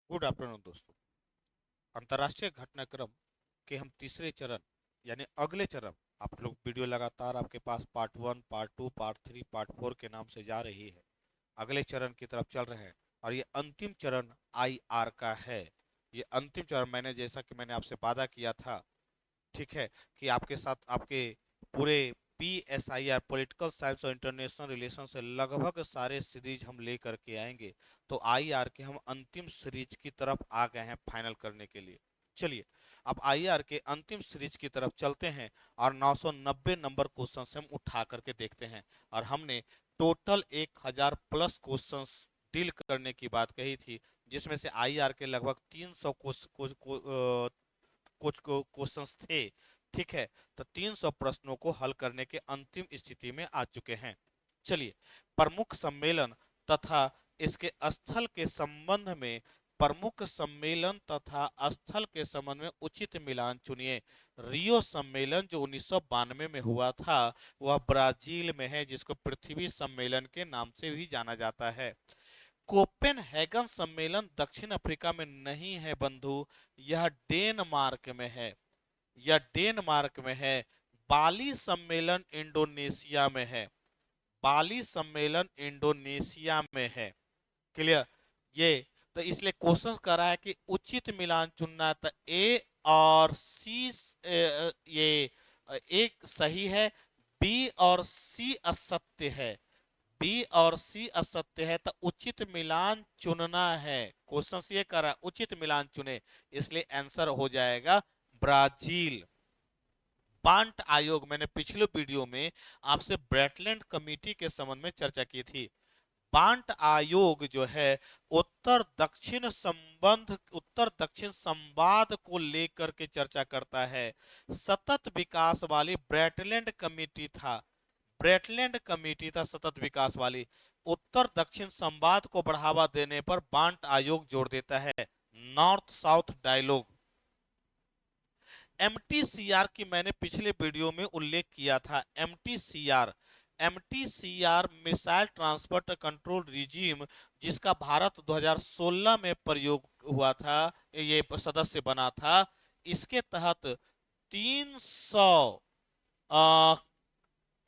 Good afternoon दोस्तों। अंतर्राष्ट्रीय घटनाक्रम के हम तीसरे चरण यानी अगले चरण, आप लोग वीडियो लगातार आपके पास पार्ट 1, पार्ट 2, पार्ट 3, पार्ट 4 के नाम से जा रही है। अगले चरण की तरफ चल रहे हैं और ये अंतिम चरण आईआर का है। ये अंतिम चरण जैसा कि मैंने आपसे वादा किया था, ठीक है, कि आपके साथ आपके पूरे PSIR पॉलिटिकल साइंस और इंटरनेशनल रिलेशन से लगभग सारे सीरीज हम ले करके आएंगे। तो आईआर के हम अंतिम सीरीज की तरफ आ गए हैं फाइनल करने के लिए। चलिए, अब आईआर के अंतिम सीरीज की तरफ चलते हैं और 990 नंबर क्वेश्चन से हम उठा करके देखते हैं। और हमने टोटल 1000 प्लस क्वेश्चन डील करने की बात कही थी, जिसमें से आईआर के लगभग 300 कुछ क्वेश्चंस थे। ठीक है, तो 300 प्रश्नों को हल करने के अंतिम स्थिति में आ चुके हैं। चलिए, प्रमुख सम्मेलन तथा इसके स्थल के संबंध में प्रमुख सम्मेलन तथा स्थल के संबंध में उचित मिलान चुनिए। रियो सम्मेलन जो 1992 में हुआ था, वह ब्राजील में है, जिसको पृथ्वी सम्मेलन के नाम से भी जाना जाता है। कोपेनहेगन सम्मेलन दक्षिण अफ्रीका में नहीं है बंधु, यह डेनमार्क में है। यह डेनमार्क में है। बाली सम्मेलन इंडोनेशिया में है। बाली सम्मेलन इंडोनेशिया में है। क्लियर? ये तो इसलिए क्वेश्चन कर रहा है कि उचित मिलान चुनना है, तो ए और सी, ये एक सही है, बी और सी असत्य है। बी और सी असत्य है, तो उचित मिलान चुनना है। क्वेश्चन ये कर रहा है उचित मिलान चुने, इसलिए आंसर हो जाएगा ब्राजील। बांट आयोग, मैंने पिछले वीडियो में आपसे ब्रेटलैंड कमेटी के संबंध में चर्चा की थी। बांट आयोग जो है उत्तर दक्षिण संवाद को लेकर के चर्चा करता है। सतत विकास वाली ब्रेटलैंड कमेटी था। ब्रेटलैंड कमेटी था सतत विकास वाली। उत्तर दक्षिण संवाद को बढ़ावा देने पर बांट आयोग जोर देता है। North south dialogue. एमटीसीआर की मैंने पिछले वीडियो में उल्लेख किया था। MTCR, MTCR missile transport control regime, जिसका भारत 2016 में प्रयोग हुआ था, ये सदस्य बना था। इसके तहत 300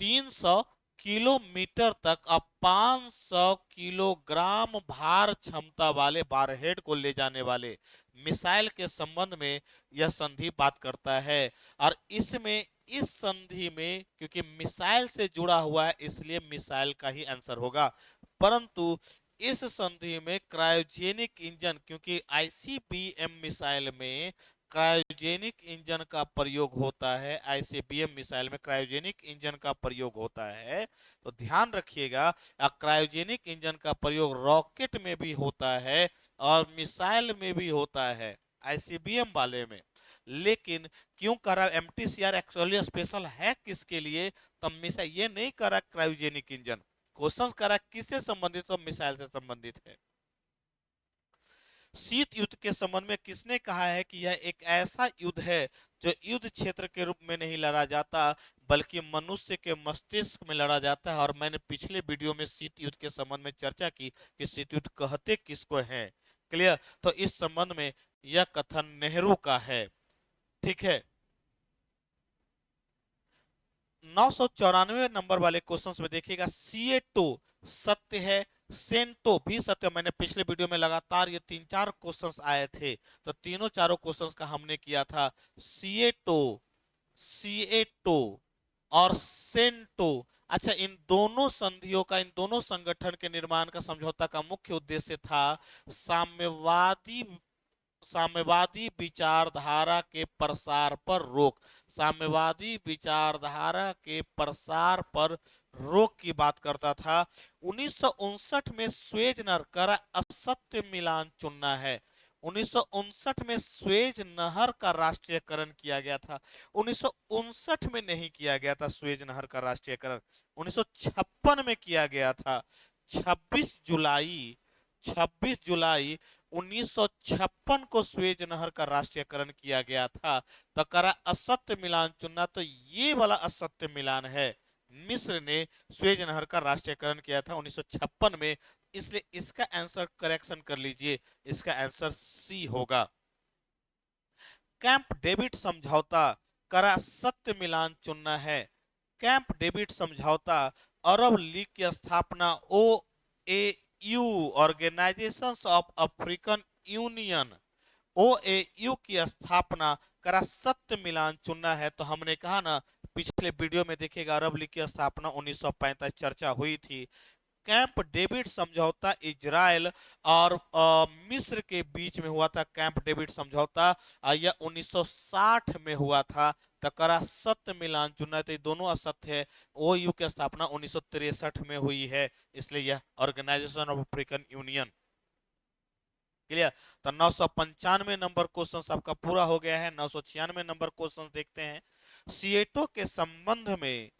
300 किलोमीटर तक अब 500 किलोग्राम भार क्षमता वाले वारहेड को ले जाने वाले मिसाइल के संबंध में यह संधि बात करता है। और इसमें इस संधि में क्योंकि मिसाइल से जुड़ा हुआ है, इसलिए मिसाइल का ही आंसर होगा। परंतु इस संधि में क्रायोजेनिक इंजन, क्योंकि आईसीबीएम मिसाइल में क्रायोजेनिक इंजन का प्रयोग होता है, आईसीबीएम मिसाइल में क्रायोजेनिक इंजन का प्रयोग होता है, तो ध्यान रखिएगा, क्रायोजेनिक इंजन का प्रयोग रॉकेट में भी होता है और मिसाइल में भी होता है, आईसीबीएम वाले में। लेकिन क्यों करा एमटीसीआर एक्चुअली स्पेशल है किसके लिए? तब मिसाइल ये नहीं करा क्रायोजेनिक इंजन, क्वेश्चन करा किससे संबंधित? तो मिसाइल से संबंधित है। शीत युद्ध के संबंध में किसने कहा है कि यह एक ऐसा युद्ध है जो युद्ध क्षेत्र के रूप में नहीं लड़ा जाता, बल्कि मनुष्य के मस्तिष्क में लड़ा जाता है? और मैंने पिछले वीडियो में शीत युद्ध के संबंध में चर्चा की कि शीत युद्ध कहते किसको है। क्लियर? तो इस संबंध में यह कथन नेहरू का है। ठीक है, 994 नंबर वाले क्वेश्चन में देखिएगा, सीएटो सत्य है, सेंटो भी सत्य। मैंने पिछले वीडियो में लगातार ये 3-4 क्वेश्चंस आए थे, तो तीनों चारों क्वेश्चंस का हमने किया था। सीएटो, सीएटो और सेंटो। अच्छा, इन दोनों संधियों का, इन दोनों संगठन के निर्माण का, समझौता का मुख्य उद्देश्य था साम्यवादी साम्यवादी विचारधारा के प्रसार पर रोक। साम्यवादी विचारधारा के प्रसार पर रोक की बात करता था। 1959 में स्वेज नहर का असत्य मिलान चुनना है। 1959 में स्वेज नहर का राष्ट्रीयकरण किया गया था। 1959 में नहीं किया गया था स्वेज नहर का राष्ट्रीयकरण, 1956 में किया गया था। 26 जुलाई 26 जुलाई 1956 को स्वेज नहर का राष्ट्रीयकरण किया गया था। तो करा असत्य मिलान चुनना, तो ये वाला असत्य मिलान है। मिस्र ने स्वेज नहर का राष्ट्रीयकरण किया था 1956 में, इसलिए इसका आंसर करेक्शन कर लीजिए, इसका आंसर सी होगा। कैंप डेविड समझौता करा सत्य मिलान चुनना है। कैंप डेविड समझौता अरब लीग की स्थापना O A U organisations of African Union OAU की स्थापना करा सत्य मिलान चुनना है। तो हमने कहा ना, पिछले वीडियो में देखिएगा, अरब लीग की स्थापना 1945 चर्चा हुई थी। कैंप डेविड समझौता इजराइल और मिस्र के बीच में हुआ था। कैंप डेविड समझौता यह 1960 में हुआ था। तकरा सत्य मिलान चुनना, तो ये दोनों असत्य है। ओयू की स्थापना 1963 में हुई है, इसलिए यह organisation of African union. Clear. तो 995 नंबर क्वेश्चन आपका पूरा हो गया है। 996 नंबर क्वेश्चन देखते हैं। सिएटो के संबंध में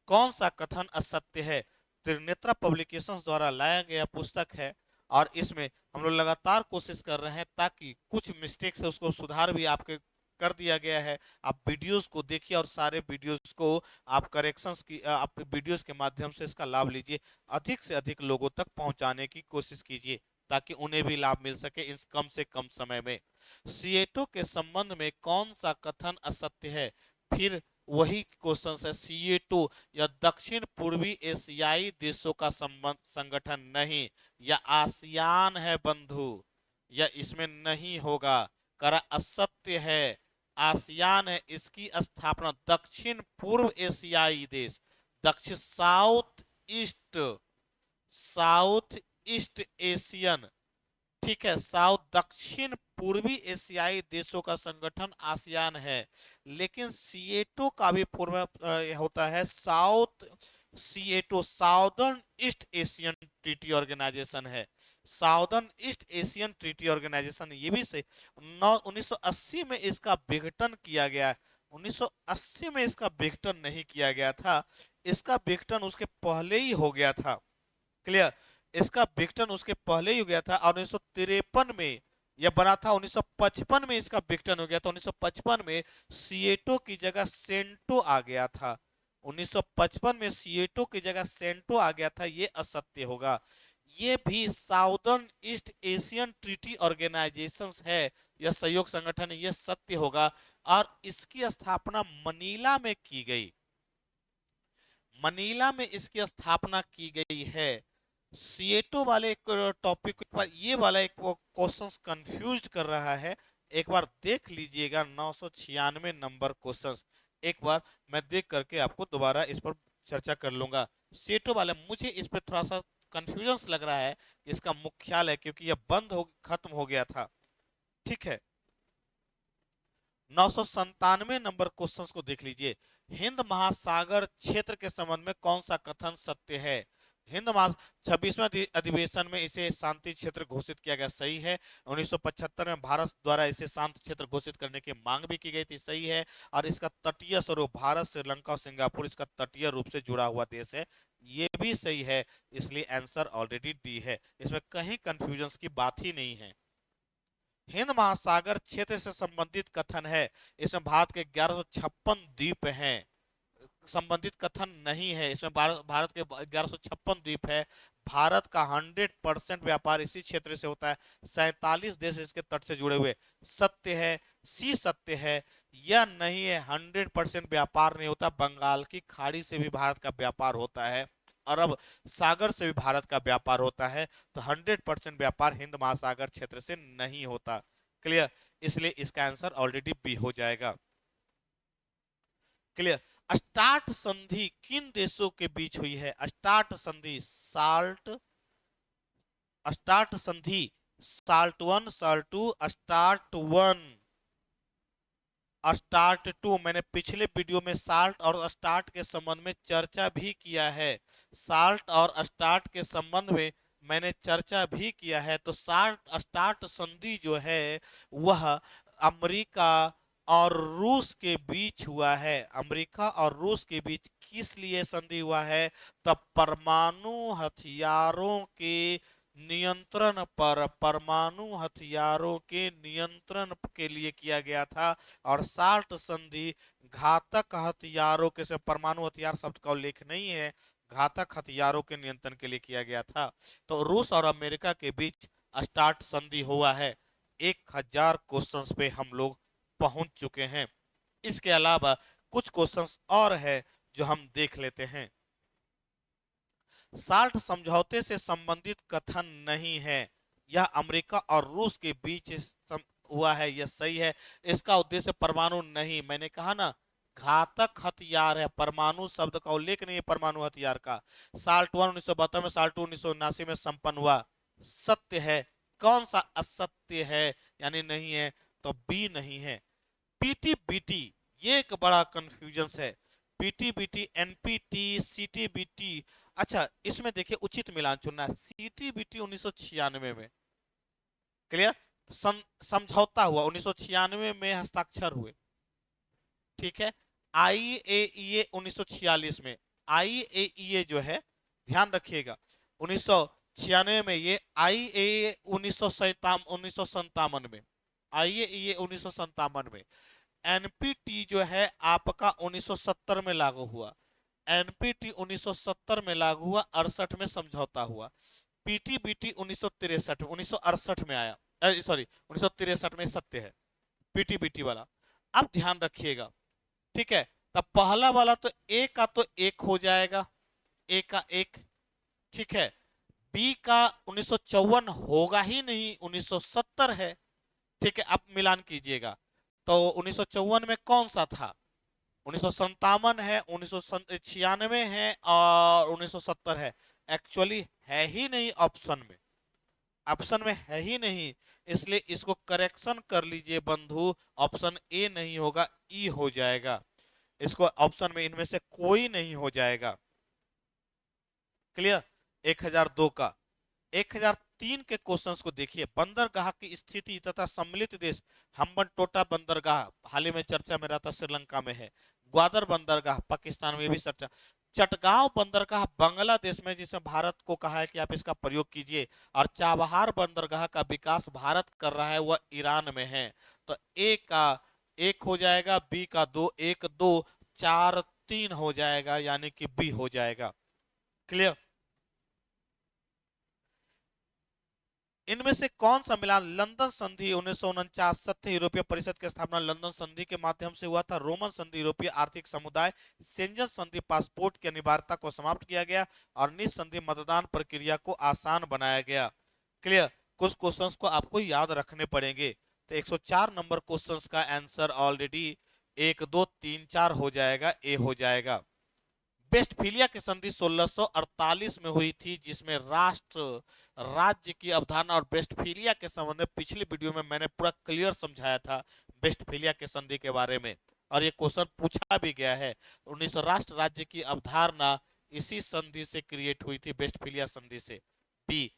कौन सा कथन असत्य है? त्रिनेत्रा पब्लिकेशंस द्वारा लाया गया पुस्तक है, और इसमें हम लोग लगातार कोशिश कर रहे हैं ताकि कुछ मिस्टेक्स है उसको सुधार भी आपके कर दिया गया है। आप वीडियोस को देखिए और सारे वीडियोस को आप करेक्शंस की आप वीडियोस के माध्यम से इसका लाभ लीजिए। अधिक से अधिक लोगों तक पहुंचाने की कोशिश कीजिए ताकि उन्हें भी लाभ मिल सके इस कम से कम समय में। सिएटो के संबंध में कौन सा कथन असत्य है? फिर वही क्वेश्चन है। सिएटो या दक्षिण पूर्वी एशियाई देशों का संबंध संगठन नहीं, या आसियान है बंधु, या इसमें नहीं होगा। करा असत्य है, आसियान है। इसकी स्थापना दक्षिण पूर्व एशियाई देश, दक्षिण south east, south east Asian, ठीक है, साउथ दक्षिण पूर्वी एशियाई देशों का संगठन आसियान है। लेकिन सीएटो का भी पूर्व होता है south, SEATO southern east Asian treaty organisation है। Southern east Asian treaty organisation, ये भी सही। 1980 में इसका विघटन किया गया। 1980 में इसका विघटन नहीं किया गया था, इसका विघटन उसके पहले ही हो गया था। क्लियर। इसका विघटन उसके पहले ही हो गया था, और 1953 में यह बना था। 1955 में इसका विघटन हो गया था। 1955 में सिएटो की जगह सेंटो आ गया था। 1955 में सिएटो की जगह सेंटो आ गया था, ये असत्य होगा। ये भी southern east Asian treaty organisation है, यह सहयोग संगठन है, यह सत्य होगा। और इसकी स्थापना मनीला में की गई, मनीला में इसकी स्थापना की गई है। सिएटो वाले एक टॉपिक एक बार, ये वाला एक क्वेश्चन कंफ्यूज कर रहा है, एक बार देख लीजिएगा। 996 नंबर क्वेश्चन एक बार मैं देख करके आपको दोबारा इस पर चर्चा कर लूंगा। सिएटो वाले मुझे इस पर थोड़ा सा कंफ्यूजन लग रहा है, इसका मुख्यालय, क्योंकि यह बंद हो खत्म हो गया था। ठीक है। 997 नंबर क्वेश्चन को देख लीजिए। हिंद महासागर क्षेत्र के संबंध में कौन सा कथन सत्य है? हिंद महा 26वें अधिवेशन में इसे शांति क्षेत्र घोषित किया गया, सही है। 1975 में भारत द्वारा इसे शांत क्षेत्र घोषित करने की मांग भी की गई थी, सही है। और इसका तटीय स्वरूप भारत, श्रीलंका और सिंगापुर इसका तटीय रूप से जुड़ा हुआ देश है, ये भी सही है। इसलिए आंसर ऑलरेडी डी है, इसमें कहीं कंफ्यूजन की बात ही नहीं है। हिंद महासागर क्षेत्र से संबंधित कथन है, इसमें भारत के 1156 द्वीप हैं। संबंधित कथन नहीं है, इसमें भारत के 1156 द्वीप है। भारत का 100% व्यापार इसी क्षेत्र से होता है। 47 देश इसके तट से जुड़े हुए, सत्य है। सी सत्य है, यह नहीं है। 100% व्यापार नहीं होता, बंगाल की खाड़ी से भी भारत का व्यापार होता है, अरब सागर से भी भारत का व्यापार होता है। तो 100% व्यापार हिंद महासागर क्षेत्र से नहीं होता। क्लियर। इसलिए इसका आंसर ऑलरेडी बी हो जाएगा। क्लियर। स्टार्ट संधि किन देशों के बीच हुई है? स्टार्ट संधि, स्टार्ट संधि, salt one, salt two, start one, start two. मैंने पिछले वीडियो में साल्ट और स्टार्ट के संबंध में चर्चा भी किया है। साल्ट और स्टार्ट के संबंध में मैंने चर्चा भी किया है। तो साल्ट स्टार्ट संधि जो है वह अमेरिका और रूस के बीच हुआ है। अमेरिका और रूस के बीच किस लिए संधि हुआ है? तब परमाणु हथियारों के नियंत्रण पर, परमाणु हथियारों के नियंत्रण के लिए किया गया था। और साल्ट संधि घातक हथियारों के, से परमाणु हथियार शब्द का उल्लेख नहीं है, घातक हथियारों के नियंत्रण के लिए किया गया था। तो रूस और अमेरिका के बीच स्टार्ट संधि हुआ है। 1000 क्वेश्चंस पे हम लोग पहुंच चुके हैं। इसके अलावा कुछ क्वेश्चंस और है जो हम देख लेते हैं। साल्ट समझौते से संबंधित कथन नहीं है, यह अमेरिका और रूस के बीच हुआ है, यह सही है। इसका उद्देश्य परमाणु नहीं, मैंने कहा ना घातक हथियार है, परमाणु शब्द का उल्लेख नहीं है परमाणु हथियार का। साल्ट वन 1972 में, साल्ट टू 1979 में संपन्न हुआ, सत्य है। कौन सा असत्य है यानी नहीं है, तो बी नहीं है। पीटीबीटी, ये एक बड़ा कंफ्यूजन है। पीटीबीटी, एनपीटी, सीटीबीटी। अच्छा, इसमें देखिए उचित मिलान चुनना है। सीटीबीटी 1996 में, क्लियर, समझौता हुआ 1996 में, हस्ताक्षर हुए, ठीक है। आईएईए 1946 में, आईएईए जो है ध्यान रखिएगा 1996 में, ये आईएईए 1957 में, आईएईए 1957 में। एनपीटी जो है आपका 1970 में लागू हुआ, एनपीटी 1970 में लागू हुआ, 68 में समझौता हुआ। पीटीबीटी 1963 में आया, सॉरी 1963 में, सत्य है पीटीबीटी वाला। अब ध्यान रखिएगा, ठीक है। तब पहला वाला तो ए का तो एक हो जाएगा, ए का एक, ठीक है। बी का 1954 होगा ही नहीं, 1970 है, ठीक है। अब मिलान कीजिएगा तो 1954 में कौन सा था, 1957 है, 1996 है और 1970 है। एक्चुअली है ही नहीं ऑप्शन में, ऑप्शन में है ही नहीं, इसलिए इसको करेक्शन कर लीजिए बंधु। ऑप्शन ए नहीं होगा, ई हो जाएगा। इसको ऑप्शन में इनमें से कोई नहीं हो जाएगा, क्लियर। 1002 का 1003 के क्वेश्चंस को देखिए। बंदरगाह की स्थिति तथा सम्मिलित देश, हम्बनटोटा बंदरगाह हाल ही में चर्चा में रहता, श्रीलंका में है। ग्वादर बंदरगाह पाकिस्तान में भी चर्चा। चटगांव बंदरगाह बांग्लादेश में, जिसमें भारत को कहा है कि आप इसका प्रयोग कीजिए। और चाबहार बंदरगाह का विकास भारत कर रहा है, वह ईरान में है। तो ए का एक हो जाएगा, बी का दो, एक दो, चार तीन हो जाएगा, यानी कि बी हो जाएगा, क्लियर। इनमें से कौन सा मिलान, लंदन संधि 1949, सत्य। यूरोपीय परिषद की स्थापना लंदन संधि के माध्यम से हुआ था। रोमन संधि, यूरोपीय आर्थिक समुदाय। सेंजन संधि, पासपोर्ट की अनिवार्यता को समाप्त किया गया। और निस संधि, मतदान प्रक्रिया को आसान बनाया गया, क्लियर। कुछ क्वेश्चंस को आपको याद रखने पड़ेंगे। तो 104 नंबर क्वेश्चंस का आंसर ऑलरेडी 1 2 3 4 हो जाएगा, ए हो जाएगा। वेस्टफीलिया की संधि 1648 में हुई थी, जिसमें राष्ट्र राज्य की अवधारणा और वेस्टफीलिया के संबंध में पिछली वीडियो में मैंने पूरा क्लियर समझाया था, वेस्टफीलिया के संधि के बारे में। और ये क्वेश्चन पूछा भी गया है। 19 राष्ट्र राज्य की अवधारणा इसी संधि से क्रिएट हुई थी, वेस्टफीलिया संधि से। बी,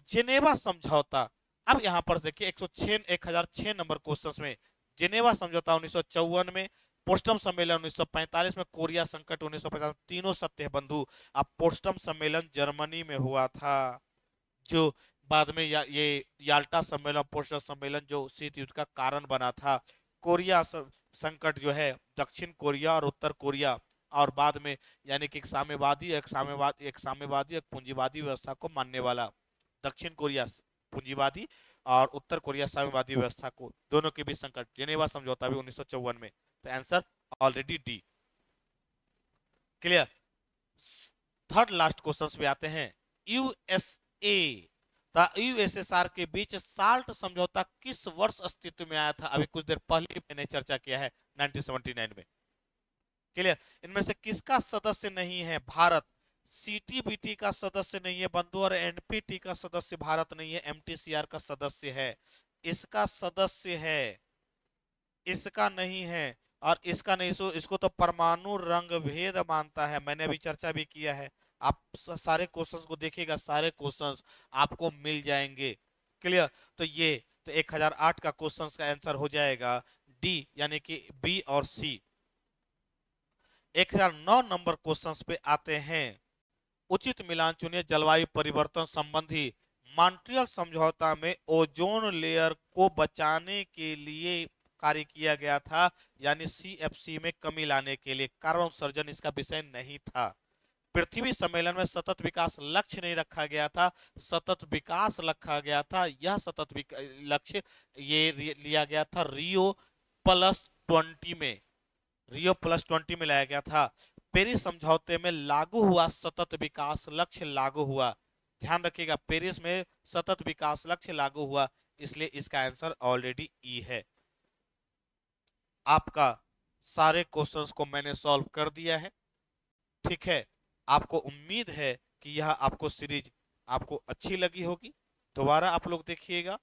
जेनेवा समझौता। अब यहां पर देखिए 1006 नंबर क्वेश्चन में, जेनेवा समझौता 1954 में, पोस्टम सम्मेलन 1945 में, कोरिया संकट 1950, तीनों सत्य है बंधु। अब पोस्टम सम्मेलन जर्मनी में हुआ था, जो बाद में ये याल्टा सम्मेलन, पोस्टम सम्मेलन जो शीत युद्ध का कारण बना था। कोरिया संकट जो है दक्षिण कोरिया और उत्तर कोरिया, और बाद में यानी कि एक पूंजीवादी व्यवस्था को मानने वाला। दक्षिण कोरिया पूंजीवादी और उत्तर कोरिया साम्यवादी व्यवस्था को, दोनों के बीच संकट, जेनेवा समझौता भी 1954 में। तो answer already D, clear. Third last question पे आते हैं। यूएसए यूएसएसआर के बीच साल्ट समझौता किस वर्ष अस्तित्व में आया था, अभी कुछ देर पहले मैंने चर्चा किया है, 1979 में, क्लियर। इनमें से किसका सदस्य नहीं है भारत, सीटीबीटी का सदस्य नहीं है बंधु, और एनपीटी का सदस्य भारत नहीं है, एमटीसीआर का सदस्य है। इसका सदस्य है, इसका नहीं है, और इसका नहीं। इसको तो परमाणु रंग भेद मानता है, मैंने अभी चर्चा भी किया है। आप सारे क्वेश्चंस को देखिएगा, सारे क्वेश्चंस आपको मिल जाएंगे, क्लियर। तो ये तो 1008 का क्वेश्चंस का आंसर हो जाएगा डी, यानी कि बी और सी। 1009 नंबर क्वेश्चंस पे आते हैं। उचित मिलान चुनिए जलवायु परिवर्तन संबंधी। मॉन्ट्रियल समझौता में ओजोन लेयर को बचाने के लिए कार्य किया गया था, यानी सीएफसी में कमी लाने के लिए। कार्बन उत्सर्जन इसका विषय नहीं था, पृथ्वी सम्मेलन में सतत विकास लक्ष्य नहीं रखा गया था, सतत विकास रखा गया था। यह सतत लक्ष्य ये लिया गया था रियो+20 में, रियो+20 में लाया गया था। पेरिस समझौते में लागू हुआ सतत विकास लक्ष्य लागू हुआ। ध्यान रखिएगा, पेरिस में सतत विकास लक्ष्य लागू हुआ, इसलिए इसका आंसर ऑलरेडी ई है। आपका सारे क्वेश्चंस को मैंने सॉल्व कर दिया है, ठीक है। आपको उम्मीद है कि यह आपको सीरीज आपको अच्छी लगी होगी। दोबारा आप लोग देखिएगा,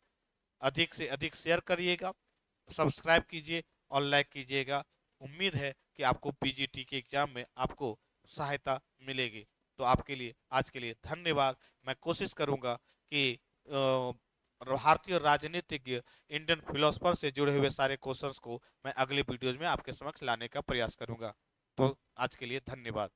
अधिक से अधिक शेयर करिएगा, सब्सक्राइब कीजिए और लाइक कीजिएगा। उम्मीद है कि आपको पीजीटी के एग्जाम में आपको सहायता मिलेगी। तो आपके लिए आज के लिए धन्यवाद। मैं कोशिश करूंगा कि भारतीय राजनीतिज्ञ, इंडियन फिलोसफर से जुड़े हुए सारे क्वेश्चंस को मैं अगले वीडियोज में आपके समक्ष लाने का प्रयास करूंगा। तो आज के लिए धन्यवाद।